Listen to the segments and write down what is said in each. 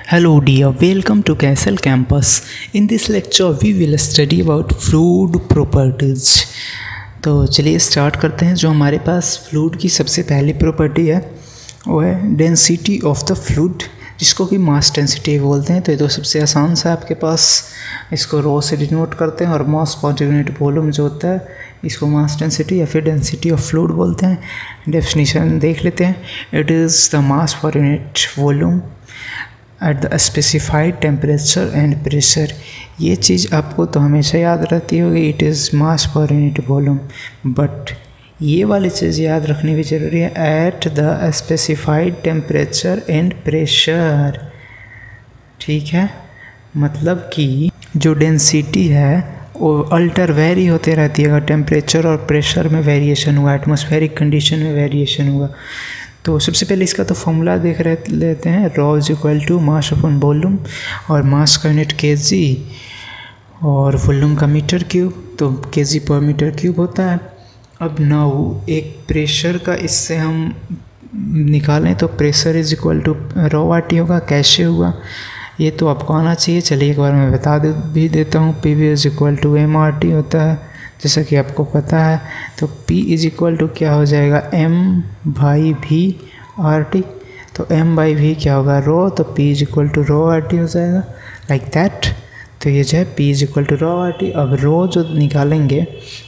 Hello dear, welcome to Castle Campus. In this lecture we will study about fluid properties. तो चलिए start करते हैं। जो हमारे पास फ्लूइड की सबसे पहली प्रॉपर्टी है वो है डेंसिटी ऑफ द फ्लूइड, जिसको कि मास डेंसिटी बोलते हैं। तो ये तो सबसे आसान सा आपके पास, इसको रो से डिनोट करते हैं, और मास पर यूनिट वॉल्यूम जो होता है इसको मास डेंसिटी या फिर डेंसिटी ऑफ फ्लूइड बोलते हैं। डेफिनेशन देख लेते हैं। It is the mass per unit volume at the specified temperature and pressure. ये चीज़ आपको तो हमेशा याद रहती होगी, it is mass per unit volume, but ये वाली चीज़ याद रखनी भी ज़रूरी है, at the specified temperature and pressure. ठीक है, मतलब कि जो डेंसिटी है वो अल्टर वेरी होते रहती है अगर टेम्परेचर और प्रेशर में वेरिएशन हुआ, एटमॉस्फेरिक कंडीशन में वेरिएशन हुआ। तो सबसे पहले इसका तो फॉर्मूला देख लेते हैं। Rho is equal to mass upon volume, और मास का यूनिट केजी और वॉल्यूम का मीटर क्यूब, तो केजी पर मीटर क्यूब होता है। अब नाउ एक प्रेशर का इससे हम निकालें तो pressure is equal to rho वाटी होगा। कैसे हुआ ये तो आपको आना चाहिए, चलिए एक बार मैं बता भी देता हूँ। P V is equal to M R T होता है, जैसा कि आपको पता है। तो P इज इक्वल टू क्या हो जाएगा, M by V R T. तो M बाई वी क्या होगा, रो, तो P is equal to rho R T हो जाएगा, लाइक दैट। तो ये जो है P is equal to rho R T. अब रो जो निकालेंगे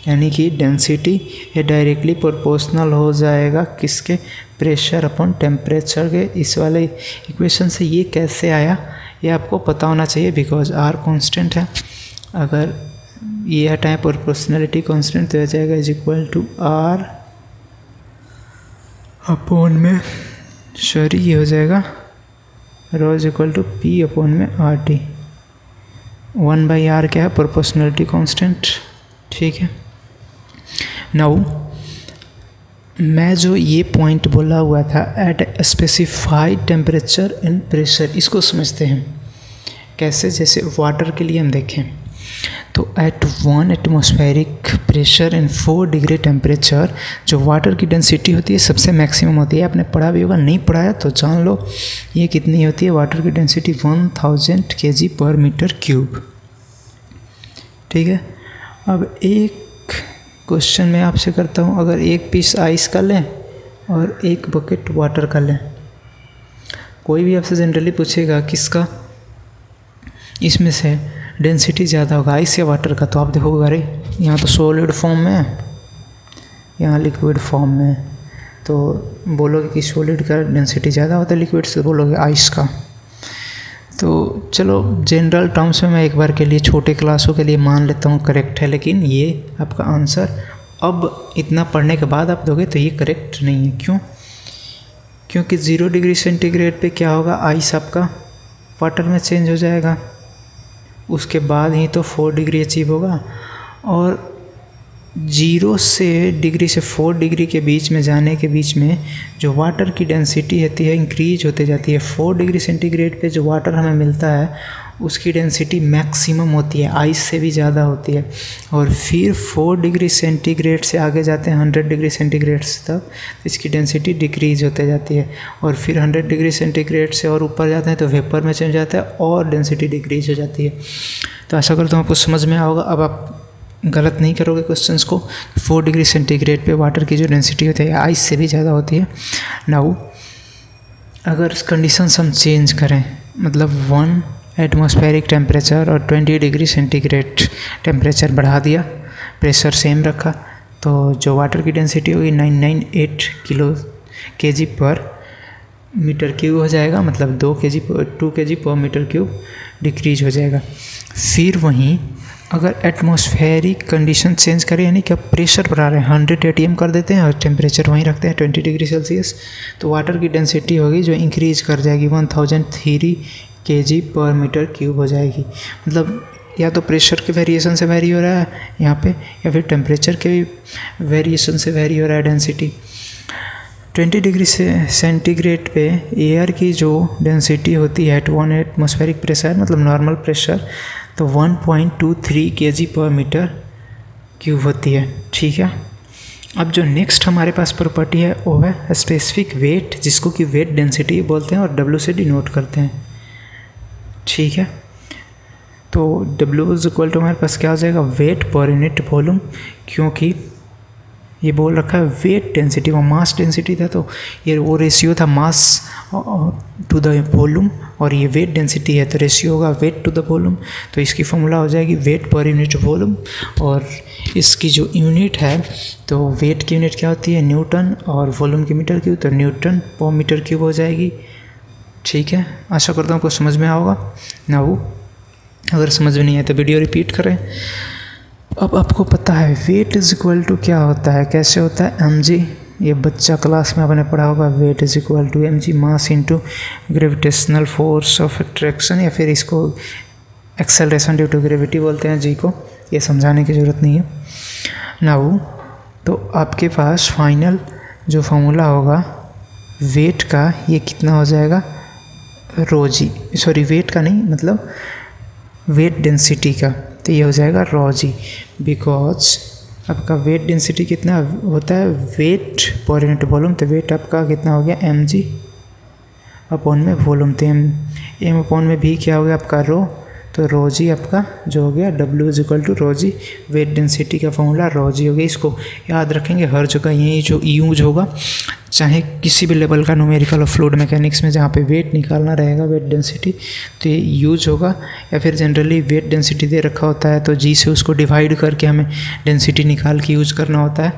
यानी कि डेंसिटी, ये डायरेक्टली प्रोपोर्शनल हो जाएगा किसके, प्रेशर अपॉन टेम्परेचर के। इस वाले इक्वेशन से ये कैसे आया ये आपको पता होना चाहिए, बिकॉज R कॉन्स्टेंट है। अगर ये हटाएं प्रोपोर्शनलिटी कांस्टेंट तो हो जाएगा is equal to R upon में, सॉरी ये हो जाएगा rho is equal to P upon में आर टी। 1/r क्या है, प्रोपोर्शनलिटी कांस्टेंट। ठीक है, नाउ मैं जो ये पॉइंट बोला हुआ था eight specified temperature and pressure, इसको समझते हैं कैसे। जैसे वाटर के लिए हम देखें तो at 1 atmospheric pressure and 4 degree temperature जो वाटर की डेंसिटी होती है सबसे मैक्सिमम होती है। आपने पढ़ा भी होगा, नहीं पढ़ा है तो जान लो ये कितनी होती है। वाटर की डेंसिटी 1000 kg पर मीटर क्यूब। ठीक है, अब एक क्वेश्चन मैं आपसे करता हूँ, अगर एक पीस आइस का लें और एक बकेट वाटर का लें, कोई भी आपसे जनरली पूछेगा किसका इसमें से डेंसिटी ज़्यादा होगा, आइस या वाटर का, तो आप देखोगे अरे यहाँ तो सॉलिड फॉर्म में है, यहाँ लिक्विड फॉर्म में है। तो बोलोगे कि सॉलिड का डेंसिटी ज़्यादा होता है, लिक्विड से बोलोगे आइस का। तो चलो जनरल टर्म्स में मैं एक बार के लिए छोटे क्लासों के लिए मान लेता हूँ करेक्ट है, लेकिन ये आपका आंसर अब इतना पढ़ने के बाद आप दोगे तो ये करेक्ट नहीं है। क्यों? क्योंकि 0 डिग्री सेंटीग्रेड पे क्या होगा, आइस आपका वाटर में चेंज हो जाएगा, उसके बाद ही तो 4 डिग्री अचीव होगा। और 0 डिग्री से 4 डिग्री के बीच में जाने के बीच में जो वाटर की डेंसिटी होती है इंक्रीज होते जाती है। 4 डिग्री सेंटीग्रेड पे जो वाटर हमें मिलता है उसकी डेंसिटी मैक्सिमम होती है, आइस से भी ज़्यादा होती है। और फिर 4 डिग्री सेंटीग्रेड से आगे जाते हैं 100 डिग्री सेंटीग्रेड तक, इसकी डेंसिटी डिक्रीज होते जाती है। और फिर 100 डिग्री सेंटीग्रेड से और ऊपर जाते हैं तो वेपर में चेंज जाता है और डेंसिटी डिक्रीज हो जाती है। तो आशा करता हूँ आपको समझ में होगा। अब आप गलत नहीं करोगे क्वेश्चंस को। 4 डिग्री सेंटीग्रेड पे वाटर की जो डेंसिटी होती है आइस से भी ज़्यादा होती है। नाउ अगर कंडीशंस हम चेंज करें, मतलब 1 एटमॉस्फेरिक टेम्परेचर और 20 डिग्री सेंटीग्रेड टेम्परेचर बढ़ा दिया, प्रेशर सेम रखा, तो जो वाटर की डेंसिटी होगी 998 kg पर मीटर क्यूब हो जाएगा, मतलब 2 kg पर मीटर क्यूब डिक्रीज हो जाएगा। फिर वहीं अगर एटमॉस्फेरिक कंडीशन चेंज करें, यानी कि अब प्रेशर बढ़ा रहे हैं, 100 atm कर देते हैं और टेम्परेचर वहीं रखते हैं 20 डिग्री सेल्सियस, तो वाटर की डेंसिटी होगी जो इंक्रीज कर जाएगी 1003 kg पर मीटर क्यूब हो जाएगी। मतलब या तो प्रेशर के वेरिएशन से वेरी हो रहा है यहाँ पे, या फिर टेम्परेचर के भी वेरिएशन से वेरी हो रहा है डेंसिटी। 20 डिग्री सेंटीग्रेड पे एयर की जो डेंसिटी होती है एट 1 एटमॉस्फेरिक प्रेशर, मतलब नॉर्मल प्रेशर, तो 1.23 kg पर मीटर क्यूब होती है। ठीक है, अब जो नेक्स्ट हमारे पास प्रॉपर्टी है वो है स्पेसिफिक वेट, जिसको कि वेट डेंसिटी बोलते हैं और W से डिनोट करते हैं। ठीक है। तो W इज इक्वल टू हमारे पास क्या हो जाएगा, वेट पर यूनिट वॉल्यूम, क्योंकि ये बोल रखा है वेट डेंसिटी, वो मास डेंसिटी था तो ये वो रेशियो था मास टू द वॉल्यूम, और ये वेट डेंसिटी है तो रेशियो होगा वेट टू द वॉल्यूम। तो इसकी फॉर्मूला हो जाएगी वेट पर यूनिट वॉल्यूम, और इसकी जो यूनिट है तो वेट की यूनिट क्या होती है न्यूटन, और वॉल्यूम की मीटर क्यूब, तो न्यूटन पर मीटर क्यूब हो जाएगी। ठीक है, आशा करता हूँ आपको समझ में आओगा ना। वो अगर समझ में नहीं आए तो वीडियो रिपीट करें। अब आपको पता है वेट इज इक्वल टू क्या होता है, कैसे होता है, mg, ये बच्चा क्लास में आपने पढ़ा होगा, weight is equal to mg mass into gravitational force of attraction, या फिर इसको एक्सेलरेशन ड्यू टू ग्रेविटी बोलते हैं जी को, ये समझाने की ज़रूरत नहीं है ना। वो तो आपके पास फाइनल जो फॉर्मूला होगा वेट का, ये कितना हो जाएगा रो जी, सॉरी वेट का नहीं, मतलब वेट डेंसिटी का, तो ये हो जाएगा रो जी, बिकॉज आपका वेट डेंसिटी कितना होता है वेट पर यूनिट वॉल्यूम, तो वेट आपका कितना हो गया mg अपॉन में वॉल्यूम, तो m अपॉन में भी क्या हो गया आपका रो, तो रो जी आपका जो हो गया W is equal to rho G, weight density का फॉर्मूला रो जी हो गया। इसको याद रखेंगे हर जगह, यही जो यूज होगा, चाहे किसी भी लेवल का न्यूमेरिकल और फ्लूइड मैकेनिक्स में जहाँ पे वेट निकालना रहेगा वेट डेंसिटी, तो ये यूज होगा। या फिर जनरली वेट डेंसिटी दे रखा होता है तो जी से उसको डिवाइड करके हमें डेंसिटी निकाल के यूज करना होता है।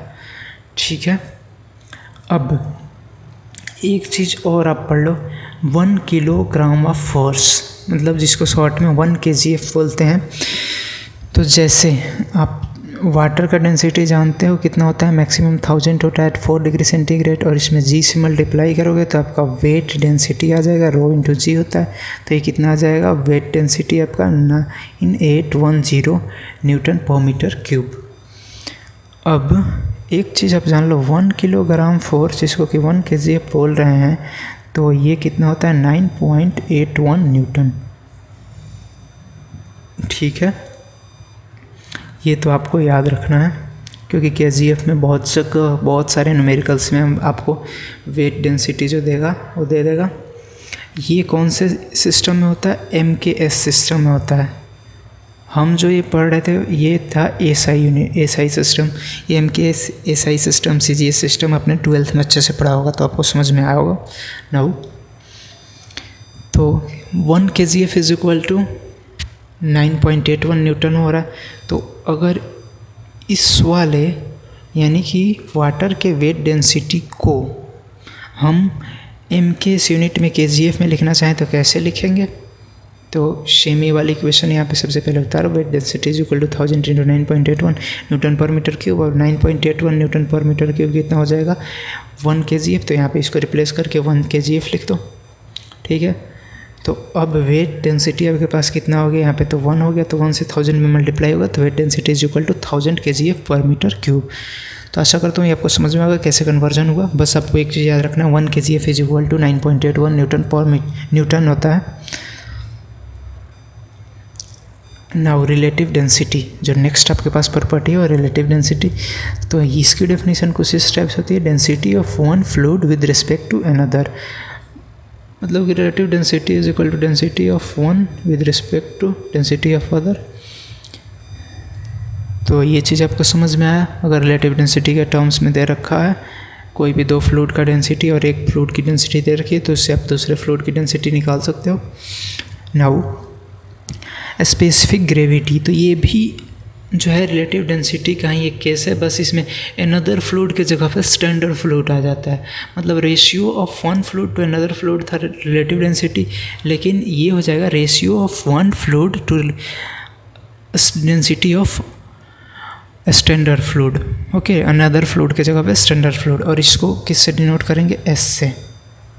ठीक है, अब एक चीज़ और आप पढ़ लो, 1 किलोग्राम ऑफ फोर्स, मतलब जिसको शॉर्ट में 1 kgf बोलते हैं। तो जैसे आप वाटर का डेंसिटी जानते हो कितना होता है, मैक्सिमम 1000 होता है 4 डिग्री सेंटीग्रेड, और इसमें जी से मल्टीप्लाई करोगे तो आपका वेट डेंसिटी आ जाएगा, रो इंटू जी होता है, तो ये कितना आ जाएगा, वेट डेंसिटी आपका 9810 न्यूटन पर मीटर क्यूब। अब एक चीज़ आप जान लो, 1 किलोग्राम फोर्स जिसको कि 1 kgf बोल रहे हैं, तो ये कितना होता है 9.81 न्यूटन। ठीक है, ये तो आपको याद रखना है, क्योंकि kgf में बहुत सारे न्यूमेरिकल्स में हम आपको वेट डेंसिटी जो देगा वो दे देगा। ये कौन से सिस्टम में होता है, MKS सिस्टम में होता है। हम जो ये पढ़ रहे थे ये था SI सिस्टम, ये MKS SI system CGS system अपने 12th में अच्छे से पढ़ा होगा तो आपको समझ में आया होगा ना। तो 1 kgf is equal to 9.81 newton हो रहा है। तो अगर इस वाले यानी कि वाटर के वेट डेंसिटी को हम MKS यूनिट में kgf में लिखना चाहें तो कैसे लिखेंगे, तो सेमी वाली इक्वेशन यहाँ पे सबसे पहले उतारो, weight density is equal to 1000 into 9.81 newton पर मीटर क्यूब, और 9.81 न्यूटन पर मीटर क्यूब कितना हो जाएगा 1 kgf, तो यहाँ पे इसको रिप्लेस करके 1 kgf लिख दो। ठीक है, तो अब वेट डेंसिटी आपके पास कितना हो गया, यहाँ पे तो 1 हो गया, तो 1 से 1000 में मल्टीप्लाई होगा, तो weight density is equal to 1000 kgf पर मीटर क्यूब। तो आशा करता हूँ ये आपको समझ में आएगा कैसे कन्वर्जन हुआ। बस आपको एक चीज़ याद रखना है, 1 kgf is equal to 9.81 newton पर न्यूटन होता है। नाउ रिलेटिव डेंसिटी, जो नेक्स्ट आपके पास प्रॉपर्टी है और रिलेटिव डेंसिटी, तो इसकी डेफिनेशन कुछ इस टाइप से होती है, density of one fluid with respect to another, मतलब कि relative density is equal to density of one with respect to density of other. तो ये चीज़ आपको समझ में आया। अगर रिलेटिव डेंसिटी के टर्म्स में दे रखा है कोई भी दो फ्लूइड का डेंसिटी और एक फ्लूइड की डेंसिटी दे रखी है, तो उससे आप दूसरे फ्लूइड की डेंसिटी निकाल सकते हो। नाउ स्पेसिफिक ग्रेविटी, तो ये भी जो है रिलेटिव डेंसिटी का ही एक केस है, बस इसमें अनदर फ्लूइड की जगह पे स्टैंडर्ड फ्लूइड आ जाता है। मतलब ratio of one fluid to another fluid था रिलेटिव डेंसिटी, लेकिन ये हो जाएगा ratio of one fluid to density of standard fluid. Okay, another fluid की जगह पे स्टैंडर्ड फ्लूइड, और इसको किससे डिनोट करेंगे, एस से।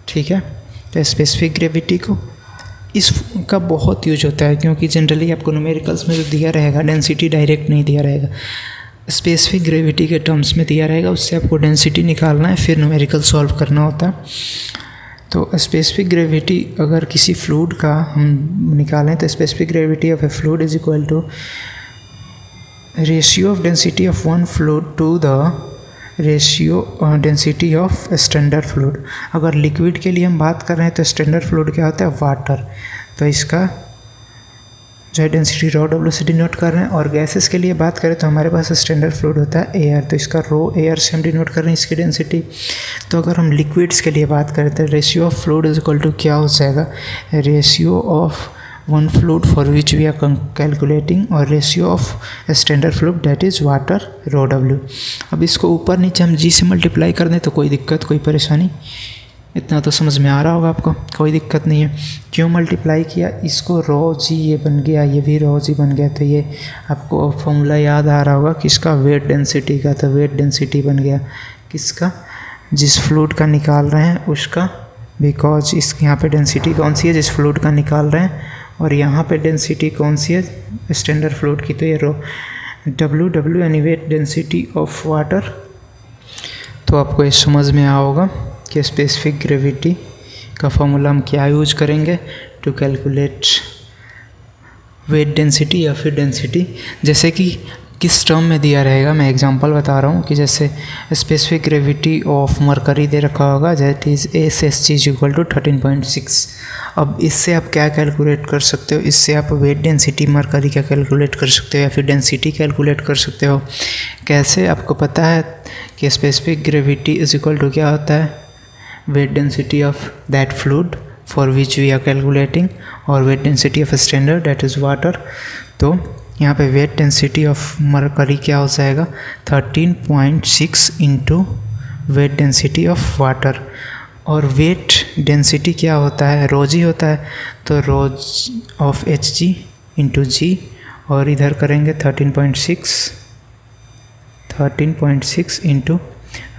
ठीक है, तो स्पेसिफिक ग्रेविटी को इसका बहुत यूज होता है, क्योंकि जनरली आपको न्यूमेरिकल्स में जो दिया रहेगा डेंसिटी डायरेक्ट नहीं दिया रहेगा, स्पेसिफिक ग्रेविटी के टर्म्स में दिया रहेगा, उससे आपको डेंसिटी निकालना है, फिर न्यूमेरिकल सॉल्व करना होता है। तो स्पेसिफिक ग्रेविटी अगर किसी फ्लूइड का हम निकालें तो specific gravity of a fluid is equal to ratio of density of one fluid to the ratio density of standard fluid. अगर लिक्विड के लिए हम बात कर रहे हैं तो स्टैंडर्ड फ्लूइड क्या होता है, वाटर, तो इसका जो है डेंसिटी रॉ डब्ल्यू से डिनोट कर रहे हैं। और गैसेस के लिए बात करें तो हमारे पास स्टैंडर्ड फ्लूइड होता है एयर, तो इसका रो एयर से हम डिनोट कर रहे हैं इसकी डेंसिटी। तो अगर हम लिक्विड्स के लिए बात करें तो ratio of fluid is equal to क्या हो जाएगा, ratio of one fluid for which we are calculating और ratio of standard fluid that is water rho W. अब इसको ऊपर नीचे हम जी से मल्टीप्लाई कर दें तो कोई दिक्कत कोई परेशानी, इतना तो समझ में आ रहा होगा आपको, कोई दिक्कत नहीं है। क्यों मल्टीप्लाई किया, इसको रो जी ये बन गया, ये भी रो जी बन गया, तो ये आपको फॉर्मूला याद आ रहा होगा किसका, वेट डेंसिटी का। तो वेट डेंसिटी बन गया किसका, जिस फ्लूइड का निकाल रहे हैं उसका, बिकॉज इस यहाँ पे डेंसिटी कौन सी है जिस फ्लूइड का निकाल रहे हैं, और यहाँ पे डेंसिटी कौन सी है स्टैंडर्ड फ्लूइड की, तो ये रो डब्ल्यू डब्ल्यू यानी वेट डेंसिटी ऑफ वाटर। तो आपको ये समझ में आया होगा कि स्पेसिफिक ग्रेविटी का फॉर्मूला हम क्या यूज करेंगे टू कैलकुलेट वेट डेंसिटी या फिर डेंसिटी। जैसे कि किस टर्म में दिया रहेगा, मैं एग्जांपल बता रहा हूँ कि जैसे स्पेसिफिक ग्रेविटी ऑफ मरकरी दे रखा होगा that is SHG equal to 13.6। अब इससे आप क्या कैलकुलेट कर सकते हो, इससे आप वेट डेंसिटी मरकरी का कैलकुलेट कर सकते हो या फिर डेंसिटी कैलकुलेट कर सकते हो। कैसे, आपको पता है कि specific gravity is equal to क्या होता है, weight density of that fluid for which we are calculating और weight density of standard that is water. तो यहाँ पे वेट डेंसिटी ऑफ मरकरी क्या हो जाएगा 13.6 into weight density of water. और वेट डेंसिटी क्या होता है, रोज ही होता है, तो rho of Hg into G, और इधर करेंगे 13.6 into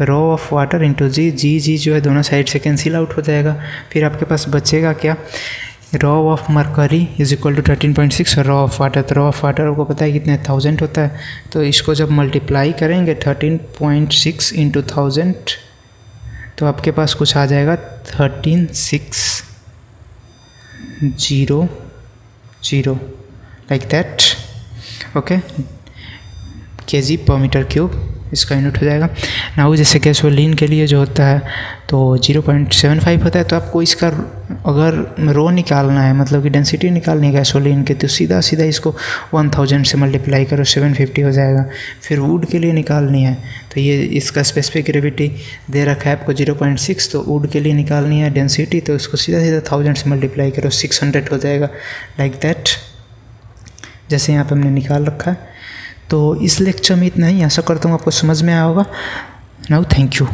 rho of water into G. G जो है दोनों साइड से कैंसिल आउट हो जाएगा, फिर आपके पास बचेगा क्या, rho of mercury is equal to 13.6 और रो ऑफ वाटर। तो रो ऑफ वाटर आपको पता है कितने 1000 होता है, तो इसको जब मल्टीप्लाई करेंगे 13.6 इंटू 1000 तो आपके पास कुछ आ जाएगा 13600 लाइक दैट, ओके, kg पर मीटर क्यूब इसका यूनिट हो जाएगा। नाउ जैसे गैसोलीन के लिए जो होता है तो 0.75 होता है, तो आपको इसका अगर रो निकालना है मतलब कि डेंसिटी निकालनी है गैसोलीन के, तो सीधा इसको 1000 से मल्टीप्लाई करो 750 हो जाएगा। फिर वुड के लिए निकालनी है तो ये इसका स्पेसिफिक ग्रेविटी दे रखा है आपको 0.6, तो वुड के लिए निकालनी है डेंसिटी, तो इसको सीधा 1000 से मल्टीप्लाई करो 600 हो जाएगा लाइक दैट, जैसे यहाँ पे हमने निकाल रखा है। तो इस लेक्चर में इतना ही, आशा करता हूँ आपको समझ में आया होगा। Now thank you.